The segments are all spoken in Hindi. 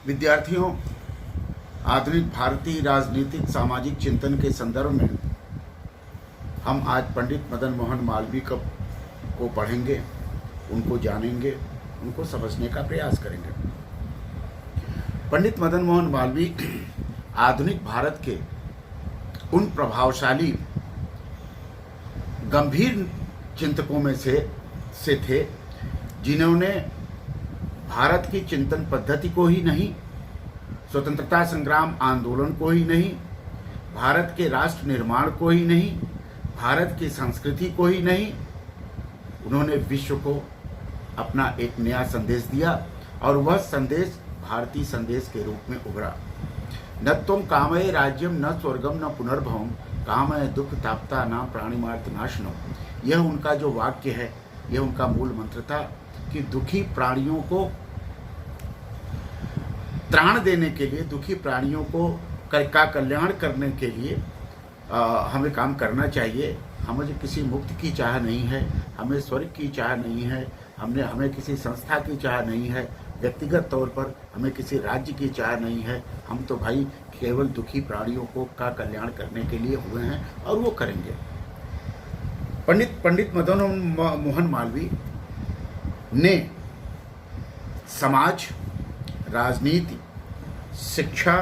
विद्यार्थियों, आधुनिक भारतीय राजनीतिक सामाजिक चिंतन के संदर्भ में हम आज पंडित मदन मोहन मालवीय को पढ़ेंगे, उनको जानेंगे, उनको समझने का प्रयास करेंगे। पंडित मदन मोहन मालवीय आधुनिक भारत के उन प्रभावशाली गंभीर चिंतकों में से थे जिन्होंने भारत की चिंतन पद्धति को ही नहीं, स्वतंत्रता संग्राम आंदोलन को ही नहीं, भारत के राष्ट्र निर्माण को ही नहीं, भारत की संस्कृति को ही नहीं, उन्होंने विश्व को अपना एक नया संदेश दिया और वह संदेश भारतीय संदेश के रूप में उभरा। न तुम कामये राज्यम न स्वर्गम न पुनर्भवम कामये दुख ताप्ता न प्राणिमार्थ नाशनम। यह उनका जो वाक्य है, यह उनका मूल मंत्र था कि दुखी प्राणियों को त्राण देने के लिए, दुखी प्राणियों का कल्याण करने के लिए हमें काम करना चाहिए। हमें किसी मुक्ति की चाह नहीं है, हमें स्वर्ग की चाह नहीं है, हमें किसी संस्था की चाह नहीं है, व्यक्तिगत तौर पर हमें किसी राज्य की चाह नहीं है। हम तो भाई केवल दुखी प्राणियों का कल्याण करने के लिए हुए हैं और वो करेंगे। पंडित मदन मोहन मालवीय ने समाज, राजनीति, शिक्षा,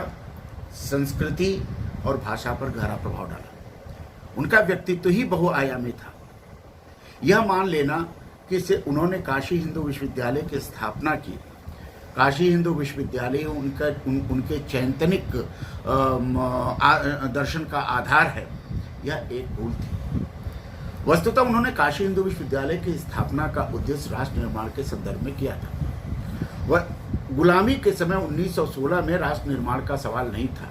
संस्कृति और भाषा पर गहरा प्रभाव डाला। उनका व्यक्तित्व ही बहुआयामी था। यह मान लेना कि उन्होंने काशी हिंदू विश्वविद्यालय की स्थापना की। काशी हिंदू विश्वविद्यालय उनके चैतनिक दर्शन का आधार है, यह एक भूल थी। वस्तुतः उन्होंने काशी हिंदू विश्वविद्यालय की स्थापना का उद्देश्य राष्ट्र निर्माण के संदर्भ में किया था। वह गुलामी के समय 1916 में राष्ट्र निर्माण का सवाल नहीं था,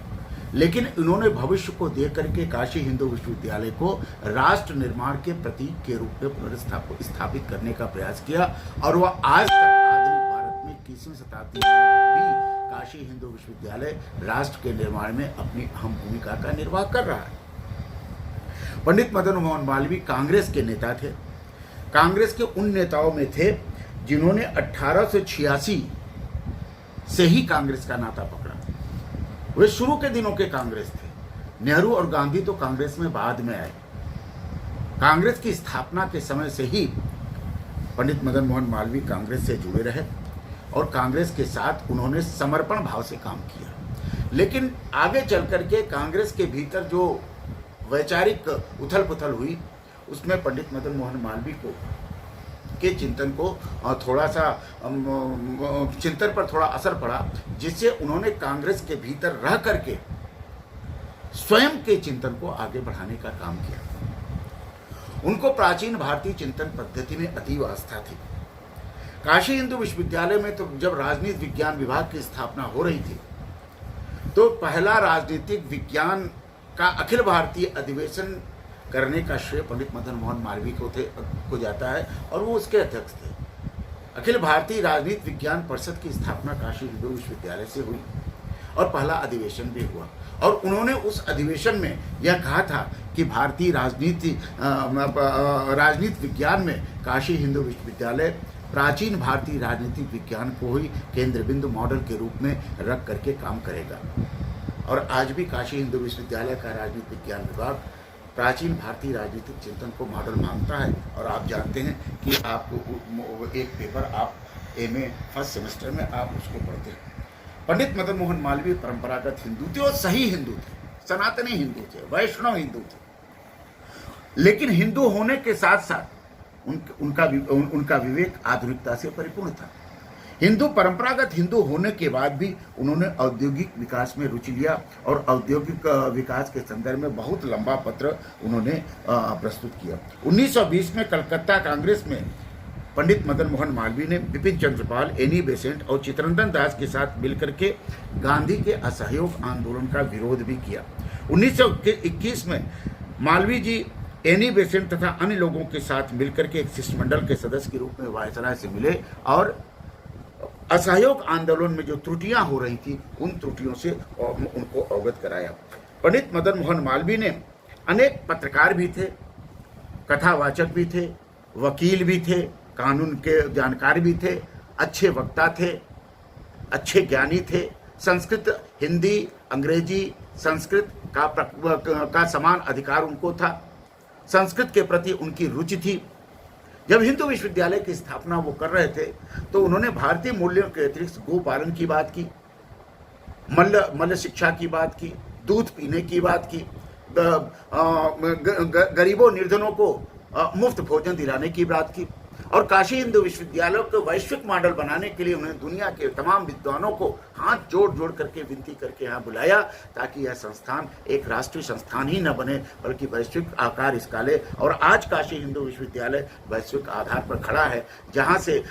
लेकिन इन्होंने भविष्य को देख करके काशी हिंदू विश्वविद्यालय को राष्ट्र निर्माण के प्रतीक के रूप में स्थापित करने का प्रयास किया और वह आज तक आधुनिक भारत में 21वीं शताब्दी में भी काशी हिंदू विश्वविद्यालय राष्ट्र के निर्माण में अपनी अहम भूमिका का निर्वाह कर रहा है। पंडित मदन मोहन मालवीय कांग्रेस के नेता थे। कांग्रेस के उन नेताओं में थे जिन्होंने 1886 से ही कांग्रेस का नाता पकड़ा। वे शुरू के दिनों के कांग्रेस थे। नेहरू और गांधी तो कांग्रेस में बाद में आए। कांग्रेस की स्थापना के समय से ही पंडित मदन मोहन मालवीय कांग्रेस से जुड़े रहे और कांग्रेस के साथ उन्होंने समर्पण भाव से काम किया। लेकिन आगे चल करके कांग्रेस के भीतर जो वैचारिक उथल पुथल हुई, उसमें पंडित मदन मोहन मालवीय के चिंतन को थोड़ा सा चिंतन पर थोड़ा असर पड़ा, जिससे उन्होंने कांग्रेस के भीतर रह करके स्वयं के चिंतन को आगे बढ़ाने का काम किया। उनको प्राचीन भारतीय चिंतन पद्धति में अतीव आस्था थी। काशी हिंदू विश्वविद्यालय में तो जब राजनीति विज्ञान विभाग की स्थापना हो रही थी, तो पहला राजनीतिक विज्ञान का अखिल भारतीय अधिवेशन करने का श्रेय पंडित मदन मोहन मालवीय को जाता है और वो उसके अध्यक्ष थे। अखिल भारतीय राजनीति विज्ञान परिषद की स्थापना काशी हिंदू विश्वविद्यालय से हुई और पहला अधिवेशन भी हुआ और उन्होंने उस अधिवेशन में यह कहा था कि भारतीय राजनीति विज्ञान में काशी हिंदू विश्वविद्यालय प्राचीन भारतीय राजनीतिक विज्ञान को ही केंद्र बिंदु मॉडल के रूप में रख करके काम करेगा। और आज भी काशी हिंदू विश्वविद्यालय का राजनीति विज्ञान विभाग प्राचीन भारतीय राजनीतिक चिंतन को मॉडल मानता है। और आप जानते हैं कि आपको एक पेपर आप एमए फर्स्ट सेमेस्टर में आप उसको पढ़ते हैं। पंडित मदन मोहन मालवीय परंपरागत हिंदू थे और सही हिंदू थे, सनातनी हिंदू थे, वैष्णव हिंदू थे। लेकिन हिंदू होने के साथ साथ उनका विवेक आधुनिकता से परिपूर्ण था। हिंदू परंपरागत हिंदू होने के बाद भी उन्होंने औद्योगिक विकास में रुचि लिया और औद्योगिक विकास के संदर्भ में बहुत लंबा पत्र उन्होंने प्रस्तुत किया। 1920 में कलकत्ता कांग्रेस में पंडित मदन मोहन मालवीय ने बिपिन चंद्रपाल, एनी बेसेंट और चित्तरंजन दास के साथ मिलकर के गांधी के असहयोग आंदोलन का विरोध भी किया। 1921 में मालवीय जी एनी बेसेंट तथा अन्य लोगों के साथ मिलकर के एक शिष्टमंडल के सदस्य के रूप में वायसराय से मिले और असहयोग आंदोलन में जो त्रुटियां हो रही थी उन त्रुटियों से उनको अवगत कराया। पंडित मदन मोहन मालवीय ने अनेक पत्रकार भी थे, कथावाचक भी थे, वकील भी थे, कानून के जानकार भी थे, अच्छे वक्ता थे, अच्छे ज्ञानी थे, संस्कृत, हिंदी, अंग्रेजी, संस्कृत का समान अधिकार उनको था। संस्कृत के प्रति उनकी रुचि थी। जब हिंदू विश्वविद्यालय की स्थापना वो कर रहे थे तो उन्होंने भारतीय मूल्यों के अतिरिक्त गोपालन की बात की, मल्ल शिक्षा की बात की, दूध पीने की बात की, गरीबों निर्धनों को मुफ्त भोजन दिलाने की बात की, और काशी हिंदू विश्वविद्यालय को वैश्विक मॉडल बनाने के लिए उन्होंने दुनिया के तमाम विद्वानों को हाथ जोड़ जोड़ करके विनती करके यहाँ बुलाया, ताकि यह संस्थान एक राष्ट्रीय संस्थान ही न बने बल्कि वैश्विक आकार इसका ले। और आज काशी हिंदू विश्वविद्यालय वैश्विक आधार पर खड़ा है, जहाँ से